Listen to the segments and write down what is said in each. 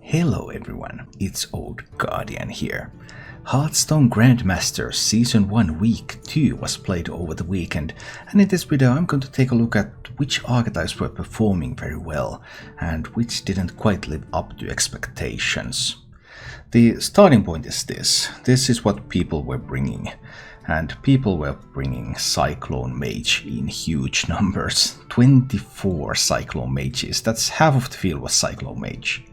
Hello everyone, it's Old Guardian here. Hearthstone Grandmasters Season 1 Week 2 was played over the weekend, and in this video I'm going to take a look at which archetypes were performing very well and which didn't quite live up to expectations. The starting point is this. This is what people were bringing. And people were bringing Cyclone Mage in huge numbers. 24 Cyclone Mages, that's half of the field was Cyclone Mage.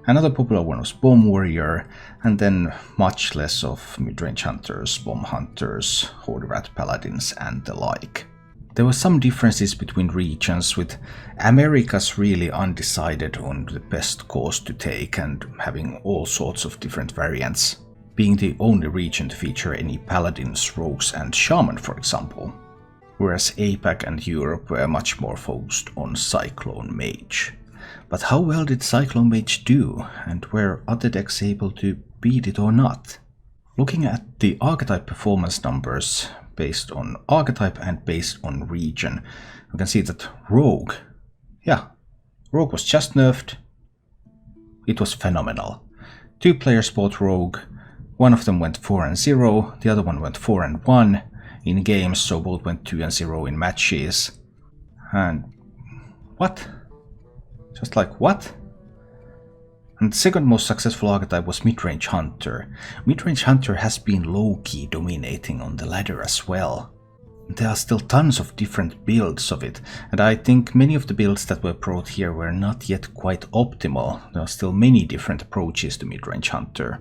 Another popular one was Bomb Warrior, and then much less of Midrange Hunters, Bomb Hunters, Holy Rat Paladins and the like. There were some differences between regions, with Americas really undecided on the best course to take and having all sorts of different variants, being the only region to feature any Paladins, Rogues and Shaman, for example, whereas APAC and Europe were much more focused on Cyclone Mage. But how well did Cyclone Mage do, and were other decks able to beat it or not? Looking at the archetype performance numbers based on archetype and based on region, we can see that Rogue was just nerfed. It was phenomenal. 2 players bought Rogue. One of them went 4-0, the other one went 4-1 in games, so both went 2-0 in matches. And what? Just like what? And the second most successful archetype was Midrange Hunter. Midrange Hunter has been low-key dominating on the ladder as well. There are still tons of different builds of it, and I think many of the builds that were brought here were not yet quite optimal. There are still many different approaches to Midrange Hunter.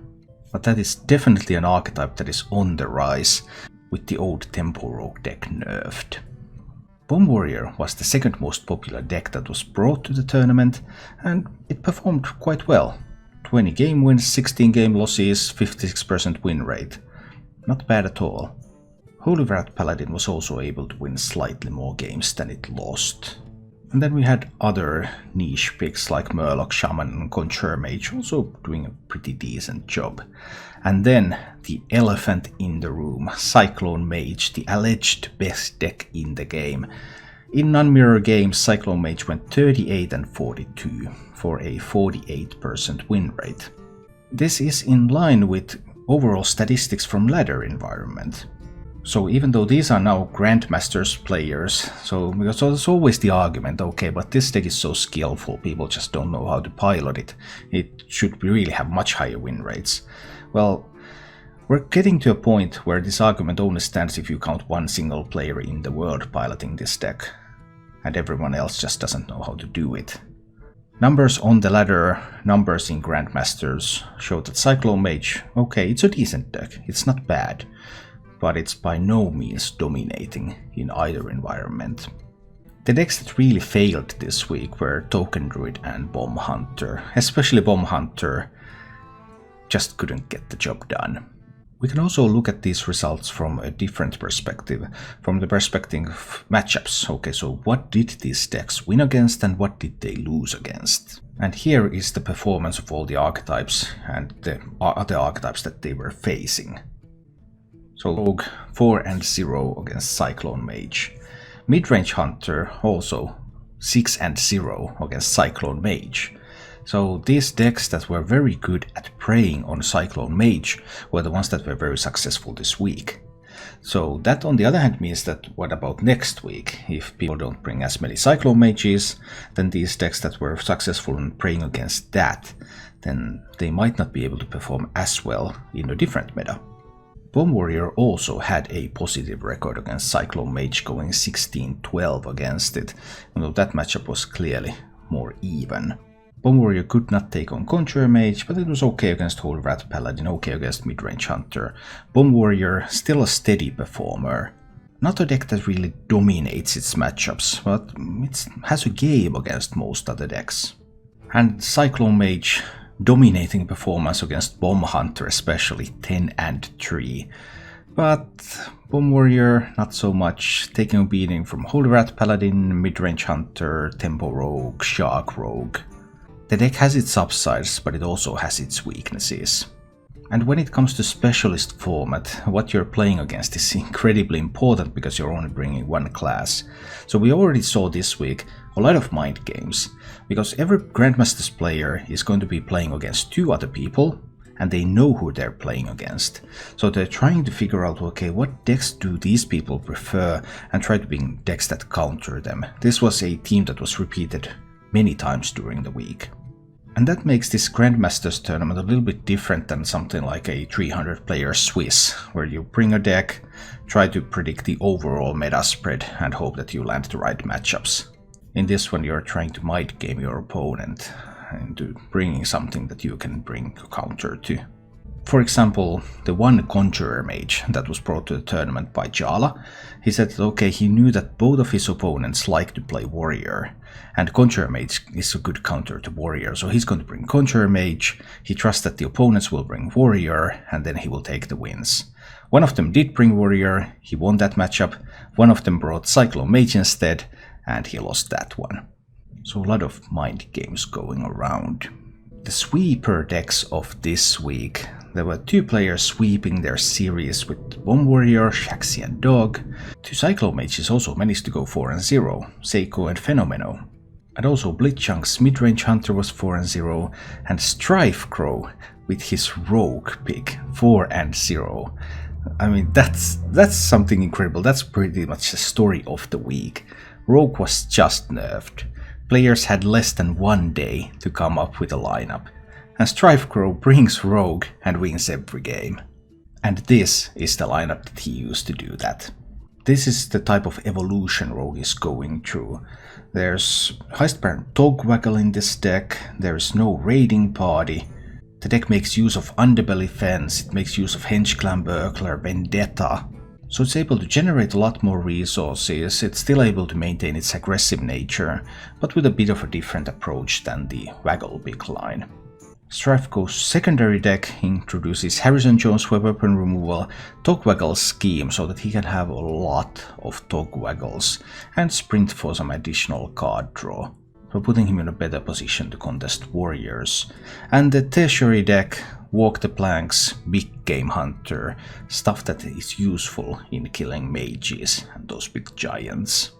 But that is definitely an archetype that is on the rise, with the old Tempo Rogue deck nerfed. Bomb Warrior was the second most popular deck that was brought to the tournament, and it performed quite well. 20 game wins, 16 game losses, 56% win rate. Not bad at all. Holy Rat Paladin was also able to win slightly more games than it lost. And then we had other niche picks like Murloc, Shaman and Conjure Mage also doing a pretty decent job. And then the elephant in the room, Cyclone Mage, the alleged best deck in the game. In non-mirror games, Cyclone Mage went 38-42 for a 48% win rate. This is in line with overall statistics from ladder environment. So even though these are now Grandmasters players, because there's always the argument, okay, but this deck is so skillful, people just don't know how to pilot it. It should really have much higher win rates. Well, we're getting to a point where this argument only stands if you count one single player in the world piloting this deck, and everyone else just doesn't know how to do it. Numbers on the ladder, numbers in Grandmasters show that Cyclone Mage, okay, it's a decent deck, it's not bad, but it's by no means dominating in either environment. The decks that really failed this week were Token Druid and Bomb Hunter. Especially Bomb Hunter just couldn't get the job done. We can also look at these results from a different perspective, from the perspective of matchups. Okay, so what did these decks win against and what did they lose against? And here is the performance of all the archetypes and the other archetypes that they were facing. So Rogue 4-0 against Cyclone Mage. Midrange Hunter also 6-0 against Cyclone Mage. So these decks that were very good at preying on Cyclone Mage were the ones that were very successful this week. So that on the other hand means that what about next week? If people don't bring as many Cyclone Mages, then these decks that were successful in preying against that, then they might not be able to perform as well in a different meta. Bomb Warrior also had a positive record against Cyclone Mage, going 16-12 against it, although that matchup was clearly more even. Bomb Warrior could not take on Conjure Mage, but it was okay against Holy Rat Paladin, okay against Midrange Hunter. Bomb Warrior still a steady performer. Not a deck that really dominates its matchups, but it has a game against most other decks. And Cyclone Mage, dominating performance against Bomb Hunter, especially 10-3. But Bomb Warrior, not so much, taking a beating from Holy Rat Paladin, Midrange Hunter, Tempo Rogue, Shark Rogue. The deck has its upsides, but it also has its weaknesses. And when it comes to specialist format, what you're playing against is incredibly important because you're only bringing one class. So we already saw this week a lot of mind games, because every Grandmasters player is going to be playing against 2 other people, and they know who they're playing against. So they're trying to figure out, okay, what decks do these people prefer, and try to bring decks that counter them. This was a theme that was repeated many times during the week. And that makes this Grandmasters tournament a little bit different than something like a 300-player Swiss, where you bring a deck, try to predict the overall meta spread, and hope that you land the right matchups. In this one, you're trying to mind game your opponent into bringing something that you can bring a counter to. For example, the one Conjurer Mage that was brought to the tournament by Jala, he said that okay, he knew that both of his opponents like to play Warrior, and Conjurer Mage is a good counter to Warrior, so he's going to bring Conjurer Mage, he trusts that the opponents will bring Warrior, and then he will take the wins. One of them did bring Warrior, he won that matchup, one of them brought Cyclone Mage instead, and he lost that one. So a lot of mind games going around. The sweeper decks of this week. There were 2 players sweeping their series with 1 Warrior, Shaxian Dog. 2 Cyclone Mages also managed to go 4-0, Seiko and Phenomeno. And also Blitzchunk's midrange hunter was 4-0, and Strife Crow with his rogue pick 4-0. I mean, that's something incredible. That's pretty much the story of the week. Rogue was just nerfed. Players had less than 1 day to come up with a lineup, and Strife Crow brings Rogue and wins every game. And this is the lineup that he used to do that. This is the type of evolution Rogue is going through. There's Heist Baron Dogwaggle in this deck, there's no raiding party. The deck makes use of Underbelly Fence, it makes use of Henge Clan Burglar, Vendetta. So it's able to generate a lot more resources, it's still able to maintain its aggressive nature, but with a bit of a different approach than the Waggle Big line. Strafco's secondary deck introduces Harrison Jones for weapon removal, Dogwaggle Scheme so that he can have a lot of Dogwaggles, and Sprint for some additional card draw, so putting him in a better position to contest warriors. And the tertiary deck, Walk the Planks, Big Game Hunter, stuff that is useful in killing mages and those big giants.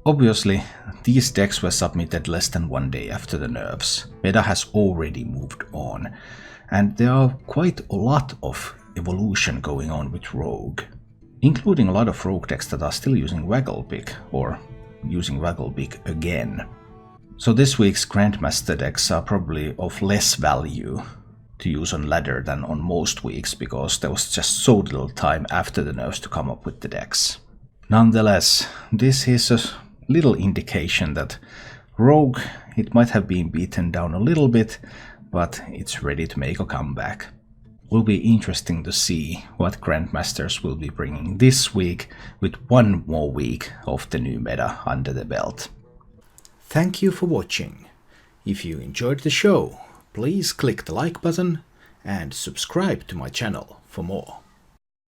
Obviously, these decks were submitted less than 1 day after the nerfs. Meta has already moved on, and there are quite a lot of evolution going on with Rogue, including a lot of Rogue decks that are still using Wagglepick, or using Wagglepick again. So this week's Grandmaster decks are probably of less value to use on ladder than on most weeks, because there was just so little time after the nerfs to come up with the decks. Nonetheless, this is a little indication that Rogue, it might have been beaten down a little bit, but it's ready to make a comeback. Will be interesting to see what Grandmasters will be bringing this week, with 1 more week of the new meta under the belt. Thank you for watching. If you enjoyed the show, please click the like button and subscribe to my channel for more.